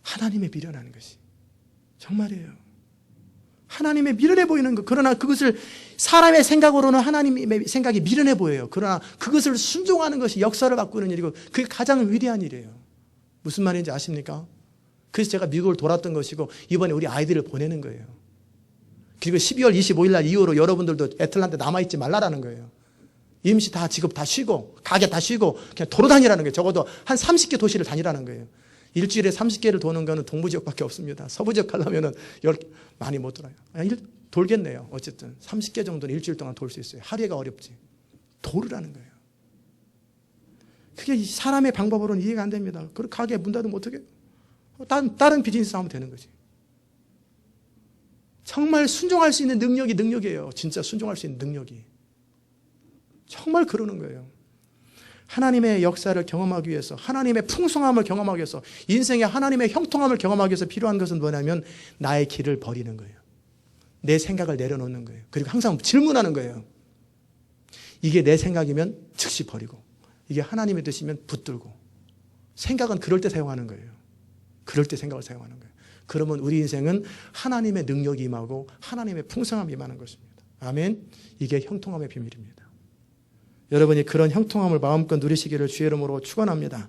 [SPEAKER 1] 하나님의 미련하는 것이. 정말이에요. 하나님의 미련해 보이는 것. 그러나 그것을 사람의 생각으로는 하나님의 생각이 미련해 보여요. 그러나 그것을 순종하는 것이 역사를 바꾸는 일이고 그게 가장 위대한 일이에요. 무슨 말인지 아십니까? 그래서 제가 미국을 돌았던 것이고 이번에 우리 아이들을 보내는 거예요. 그리고 12월 25일 날 이후로 여러분들도 애틀란타 남아있지 말라라는 거예요. 임시 다 직업 다 쉬고 가게 다 쉬고 그냥 돌아다니라는 거예요. 적어도 한 30개 도시를 다니라는 거예요. 일주일에 30개를 도는 거는 동부지역밖에 없습니다. 서부지역 가려면은 많이 못 돌아요. 돌겠네요. 어쨌든 30개 정도는 일주일 동안 돌 수 있어요. 하루가 어렵지. 돌으라는 거예요. 그게 사람의 방법으로는 이해가 안 됩니다. 그리고 가게 문 닫으면 어떻게? 다른 비즈니스 하면 되는 거지. 정말 순종할 수 있는 능력이에요. 진짜 순종할 수 있는 능력이. 정말 그러는 거예요. 하나님의 역사를 경험하기 위해서 하나님의 풍성함을 경험하기 위해서 인생의 하나님의 형통함을 경험하기 위해서 필요한 것은 뭐냐면 나의 길을 버리는 거예요. 내 생각을 내려놓는 거예요. 그리고 항상 질문하는 거예요. 이게 내 생각이면 즉시 버리고 이게 하나님의 뜻이면 붙들고 생각은 그럴 때 사용하는 거예요. 그럴 때 생각을 사용하는 거예요. 그러면 우리 인생은 하나님의 능력이 임하고 하나님의 풍성함이 임하는 것입니다. 아멘. 이게 형통함의 비밀입니다. 여러분이 그런 형통함을 마음껏 누리시기를 주의 이름으로 축원합니다.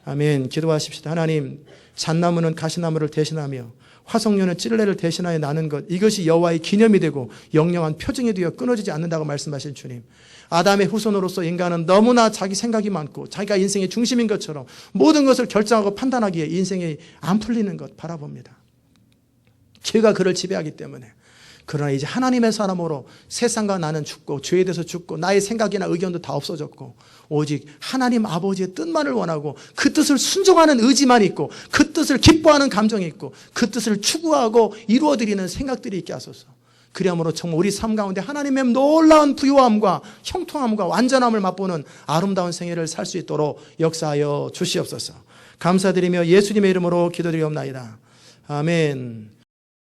[SPEAKER 1] 아멘. 기도하십시다. 하나님, 잣나무는 가시나무를 대신하며 화석연의 찔레를 대신하여 나는 것, 이것이 여호와의 기념이 되고 영영한 표징이 되어 끊어지지 않는다고 말씀하신 주님. 아담의 후손으로서 인간은 너무나 자기 생각이 많고 자기가 인생의 중심인 것처럼 모든 것을 결정하고 판단하기에 인생이 안 풀리는 것 바라봅니다. 죄가 그를 지배하기 때문에. 그러나 이제 하나님의 사람으로 세상과 나는 죽고 죄에 대해서 죽고 나의 생각이나 의견도 다 없어졌고 오직 하나님 아버지의 뜻만을 원하고 그 뜻을 순종하는 의지만 있고 그 뜻을 기뻐하는 감정이 있고 그 뜻을 추구하고 이루어드리는 생각들이 있게 하소서. 그러므로 정말 우리 삶 가운데 하나님의 놀라운 부요함과 형통함과 완전함을 맛보는 아름다운 생애를 살 수 있도록 역사하여 주시옵소서. 감사드리며 예수님의 이름으로 기도드리옵나이다. 아멘.